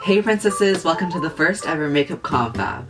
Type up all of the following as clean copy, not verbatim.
Hey princesses, welcome to the first ever makeup confab.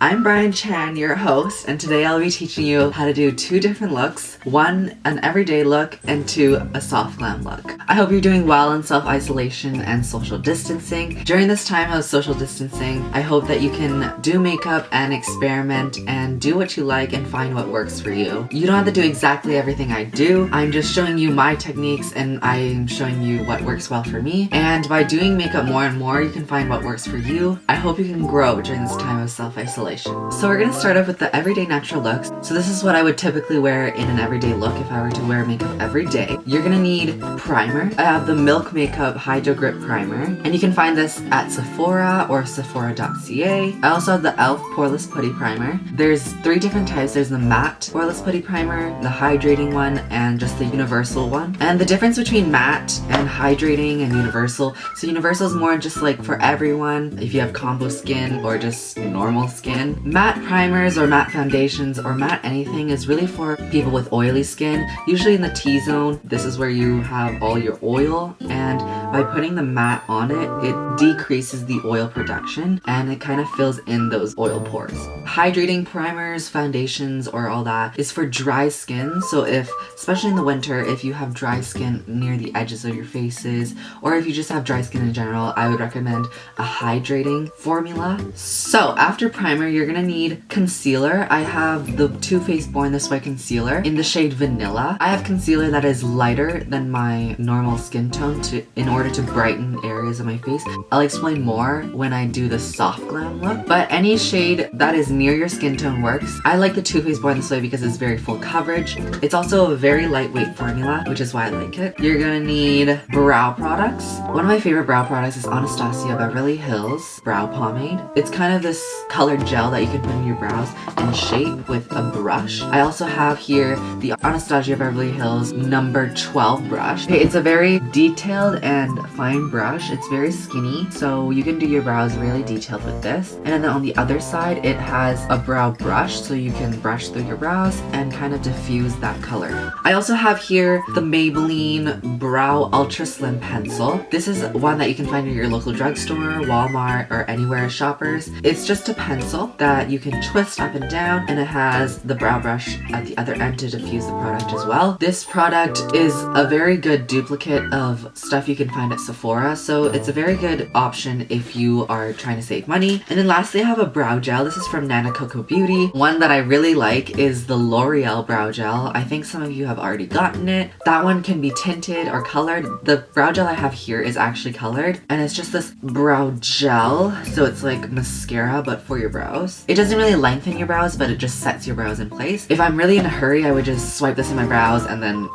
I'm Brian Chan, your host, and today I'll be teaching you how to do two different looks. One, an everyday look, and two, a soft glam look. I hope you're doing well in self-isolation and social distancing. During this time of social distancing, I hope that you can do makeup and experiment and do what you like and find what works for you. You don't have to do exactly everything I do. I'm just showing you my techniques and I'm showing you what works well for me. And by doing makeup more and more, you can find what works for you. I hope you can grow during this time of self-isolation. So we're gonna start off with the everyday natural looks. So this is what I would typically wear in an everyday look if I were to wear makeup every day. You're gonna need primer. I have the Milk Makeup Hydro Grip Primer, and you can find this at Sephora or Sephora.ca. I also have the e.l.f. Poreless Putty Primer. There's three different types. There's the matte Poreless Putty Primer, the hydrating one, and just the universal one. And the difference between matte and hydrating and universal, so universal is more just like for everyone, if you have combo skin or just normal skin. Matte primers or matte foundations or matte anything is really for people with oily skin. Usually in the T-zone, this is where you have all your oil, and by putting the matte on it, it decreases the oil production and it kind of fills in those oil pores. Hydrating primers, foundations, or all that is for dry skin. So if, especially in the winter, if you have dry skin near the edges of your faces, or if you just have dry skin in general, I would recommend a hydrating formula. So after primer, you're gonna need concealer. I have the Too Faced Born This Way concealer in the shade Vanilla. I have concealer that is lighter than my normal skin tone in order to brighten areas of my face. I'll explain more when I do the soft glam look, but any shade that is near your skin tone works. I like the Too Faced Born This Way because it's very full coverage. It's also a very lightweight formula, which is why I like it. You're gonna need brow products. One of my favorite brow products is Anastasia Beverly Hills Brow Pomade. It's kind of this colored gel that you can put in your brows and shape with a brush. I also have here the Anastasia Beverly Hills number 12 brush. Okay, it's a very detailed and fine brush. It's very skinny, so you can do your brows really detailed with this. And then on the other side, it has a brow brush, so you can brush through your brows and kind of diffuse that color. I also have here the Maybelline Brow Ultra Slim Pencil. This is one that you can find in your local drugstore, Walmart, or anywhere shoppers. It's just a pencil that you can twist up and down, and it has the brow brush at the other end to diffuse the product as well. This product is a very good duplicate of stuff you can find at Sephora, so it's a very good option if you are trying to save money. And then lastly, I have a brow gel. This is from Nana Coco Beauty. One that I really like is the L'Oreal brow gel. I think some of you have already gotten it. That one can be tinted or colored. The brow gel I have here is actually colored, and it's just this brow gel, so it's like mascara but for your brows. It doesn't really lengthen your brows, but it just sets your brows in place. If I'm really in a hurry, I would just swipe this in my brows and then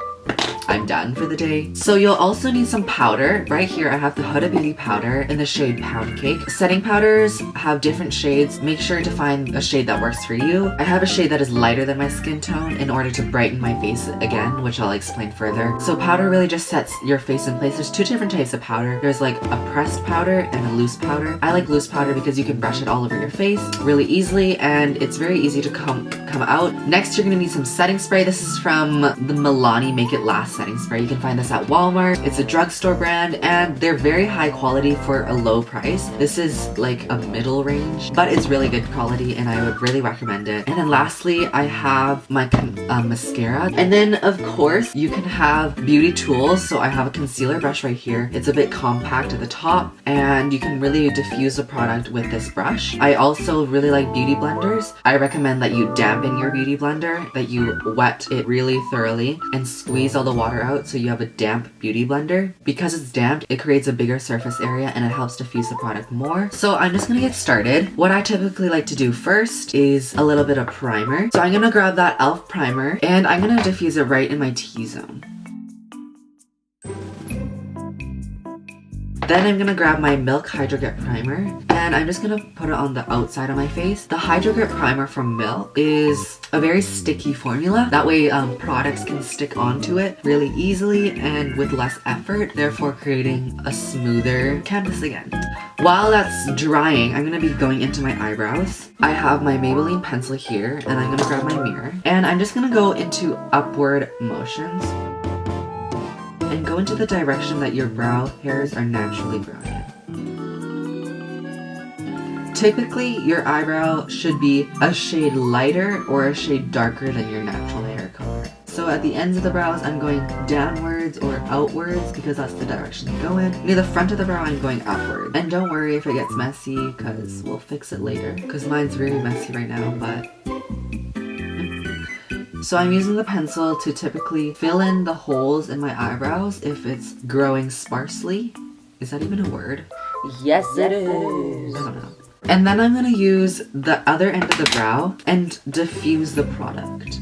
I'm done for the day. So you'll also need some powder. Right here I have the Huda Beauty powder in the shade Pound Cake. Setting powders have different shades. Make sure to find a shade that works for you. I have a shade that is lighter than my skin tone in order to brighten my face again, which I'll explain further. So powder really just sets your face in place. There's two different types of powder. There's like a pressed powder and a loose powder. I like loose powder because you can brush it all over your face really easily and it's very easy to come out. Next, you're gonna need some setting spray. This is from the Milani Make It Last setting spray. You can find this at Walmart. It's a drugstore brand and they're very high quality for a low price. This is like a middle range, but it's really good quality and I would really recommend it. And then lastly, I have my mascara. And then of course, you can have beauty tools. So I have a concealer brush right here. It's a bit compact at the top and you can really diffuse the product with this brush. I also really like beauty blenders. I recommend that you dampen your beauty blender, that you wet it really thoroughly and squeeze all the water out so you have a damp beauty blender. Because it's damp, it creates a bigger surface area and it helps diffuse the product more. So I'm just gonna get started. What I typically like to do first is a little bit of primer. So I'm gonna grab that e.l.f. primer and I'm gonna diffuse it right in my T-zone. Then I'm gonna grab my Milk Hydro Grip Primer and I'm just gonna put it on the outside of my face. The Hydro Grip Primer from Milk is a very sticky formula. That way products can stick onto it really easily and with less effort, therefore creating a smoother canvas again. While that's drying, I'm gonna be going into my eyebrows. I have my Maybelline pencil here and I'm gonna grab my mirror and I'm just gonna go into upward motions. and go into the direction that your brow hairs are naturally growing in. Typically, your eyebrow should be a shade lighter or a shade darker than your natural hair color. So at the ends of the brows, I'm going downwards or outwards because that's the direction they go in. Near the front of the brow, I'm going upward. And don't worry if it gets messy because we'll fix it later. Because mine's very messy right now, but... So I'm using the pencil to typically fill in the holes in my eyebrows if it's growing sparsely. Is that even a word? Yes, it is. I don't know. And then I'm going to use the other end of the brow and diffuse the product.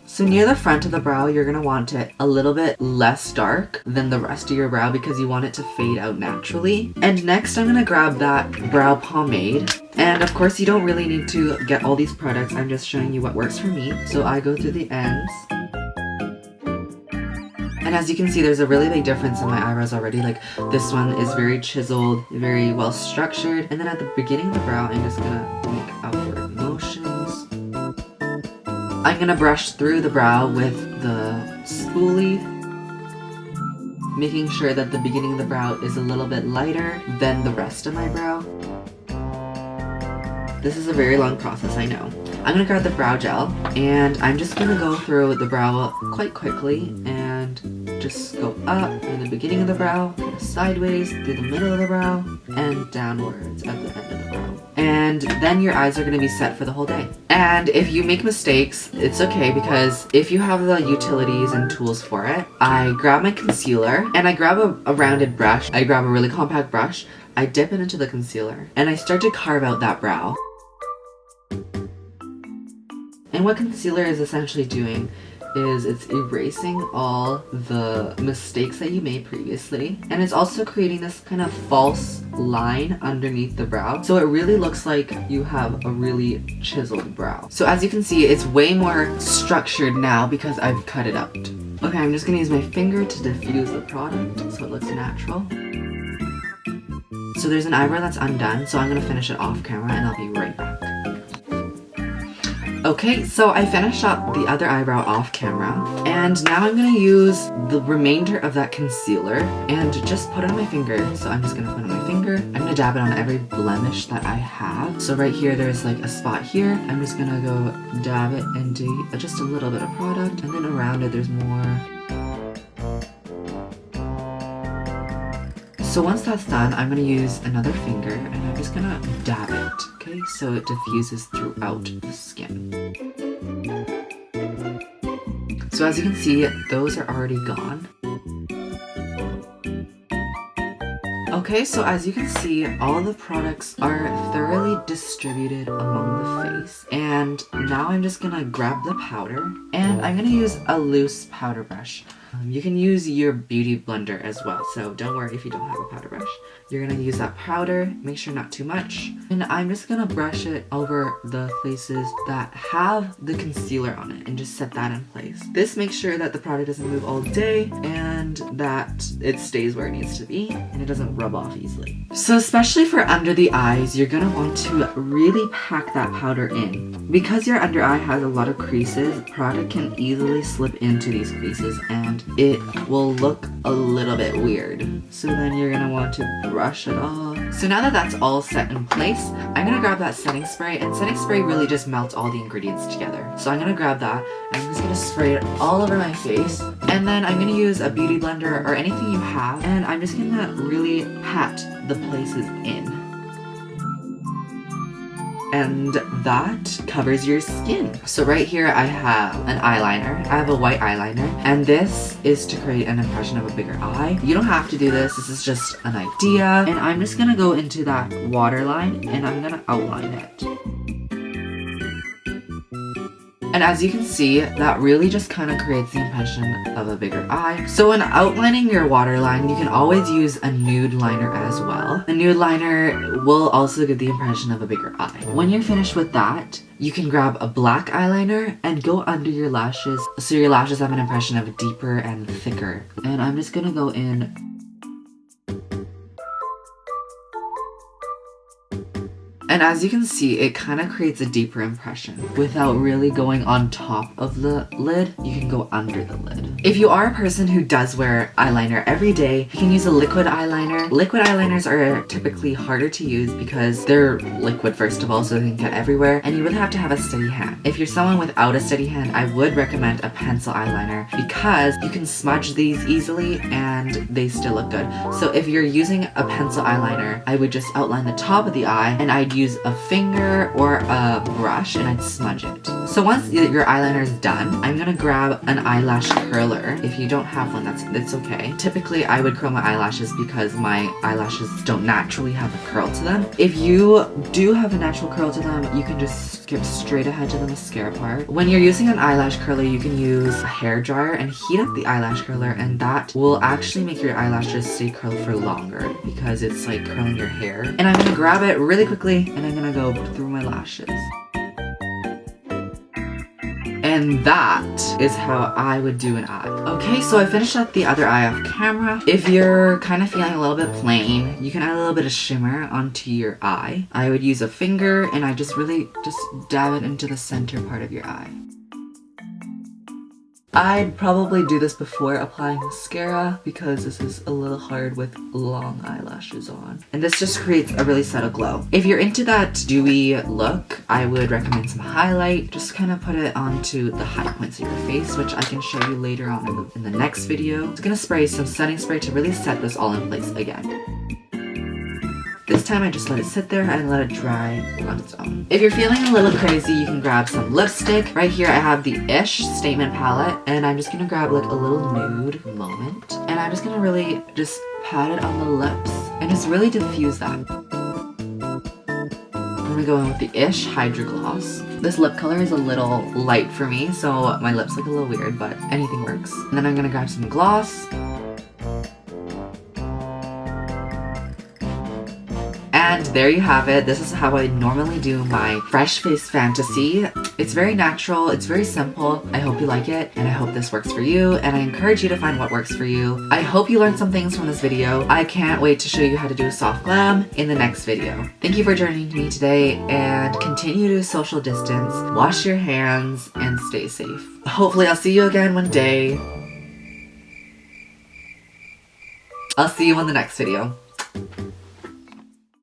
So near the front of the brow, you're going to want it a little bit less dark than the rest of your brow because you want it to fade out naturally. And next I'm going to grab that brow pomade. And of course you don't really need to get all these products, I'm just showing you what works for me. So I go through the ends. And as you can see, there's a really big difference in my eyebrows already. Like this one is very chiseled, very well structured. And then at the beginning of the brow, I'm just going to make outward motions. I'm going to brush through the brow with the spoolie, making sure that the beginning of the brow is a little bit lighter than the rest of my brow. This is a very long process, I know. I'm going to grab the brow gel, and I'm just going to go through the brow quite quickly and just go up through the beginning of the brow, sideways through the middle of the brow, and downwards at the end of the brow. And then your eyes are going to be set for the whole day. And if you make mistakes, it's okay because if you have the utilities and tools for it, I grab my concealer and I grab a rounded brush. I grab a really compact brush, I dip it into the concealer, and I start to carve out that brow. And what concealer is essentially doing is it's erasing all the mistakes that you made previously, and it's also creating this kind of false line underneath the brow, so it really looks like you have a really chiseled brow. So as you can see, it's way more structured now because I've cut it out. Okay, I'm just gonna use my finger to diffuse the product so it looks natural. So there's an eyebrow that's undone, so I'm gonna finish it off camera and I'll be right back. Okay, so I finished up the other eyebrow off camera, and now I'm going to use the remainder of that concealer and just put it on my finger. So I'm just going to put it on my finger. I'm going to dab it on every blemish that I have. So right here, there's like a spot here. I'm just going to go dab it into just a little bit of product, and then around it, there's more. So once that's done, I'm going to use another finger and I'm just going to dab it, okay? So it diffuses throughout the skin. So as you can see, those are already gone. Okay, so as you can see, all the products are thoroughly distributed among the face. And now I'm just going to grab the powder and I'm going to use a loose powder brush. You can use your beauty blender as well, so don't worry if you don't have a powder brush. You're going to use that powder, make sure not too much, and I'm just going to brush it over the places that have the concealer on it and just set that in place. This makes sure that the product doesn't move all day and that it stays where it needs to be and it doesn't rub off easily. So especially for under the eyes, you're going to want to really pack that powder in. Because your under eye has a lot of creases, product can easily slip into these creases and it will look a little bit weird. So then you're going to want to brush it off. So now that that's all set in place, I'm going to grab that setting spray, and setting spray really just melts all the ingredients together. So I'm going to grab that and I'm just going to spray it all over my face, and then I'm going to use a beauty blender or anything you have, and I'm just going to really pat the places in. And that covers your skin. So right here I have an eyeliner. I have a white eyeliner, and this is to create an impression of a bigger eye. You don't have to do this, this is just an idea. And I'm just gonna go into that waterline and I'm gonna outline it. And as you can see, that really just kind of creates the impression of a bigger eye. So when outlining your waterline, you can always use a nude liner as well. A nude liner will also give the impression of a bigger eye. When you're finished with that, you can grab a black eyeliner and go under your lashes so your lashes have an impression of deeper and thicker. And I'm just gonna go in. And And as you can see, it kind of creates a deeper impression. Without really going on top of the lid, you can go under the lid. If you are a person who does wear eyeliner every day, you can use a liquid eyeliner. Liquid eyeliners are typically harder to use because they're liquid first of all, so they can get everywhere, and you would have to have a steady hand. If you're someone without a steady hand, I would recommend a pencil eyeliner because you can smudge these easily and they still look good. So if you're using a pencil eyeliner, I would just outline the top of the eye and I'd use a finger or a brush and I'd smudge it. So once your eyeliner is done, I'm gonna grab an eyelash curler. If you don't have one, that's okay. Typically, I would curl my eyelashes because my eyelashes don't naturally have a curl to them. If you do have a natural curl to them, you can just skip straight ahead to the mascara part. When you're using an eyelash curler, you can use a hair dryer and heat up the eyelash curler, and that will actually make your eyelashes stay curled for longer because it's like curling your hair. And I'm gonna grab it really quickly and I'm gonna go through my lashes. And that is how I would do an eye. Okay, so I finished up the other eye off camera. If you're kind of feeling a little bit plain, you can add a little bit of shimmer onto your eye. I would use a finger and I just really dab it into the center part of your eye. I'd probably do this before applying mascara because this is a little hard with long eyelashes on. And this just creates a really subtle glow. If you're into that dewy look, I would recommend some highlight. Just kind of put it onto the high points of your face, which I can show you later on in the next video. I'm gonna spray some setting spray to really set this all in place again. This time I just let it sit there and let it dry on its own. If you're feeling a little crazy, you can grab some lipstick. Right here I have the Ish Statement Palette, and I'm just gonna grab like a little nude moment. And I'm just gonna really just pat it on the lips and just really diffuse that. I'm gonna go in with the Ish Hydro Gloss. This lip color is a little light for me, so my lips look a little weird, but anything works. And then I'm gonna grab some gloss. And there you have it. This is how I normally do my Fresh Face Fantasy. It's very natural, it's very simple. I hope you like it, and I hope this works for you, and I encourage you to find what works for you. I hope you learned some things from this video. I can't wait to show you how to do a soft glam in the next video. Thank you for joining me today, and continue to social distance, wash your hands, and stay safe. Hopefully I'll see you again one day. I'll see you in the next video.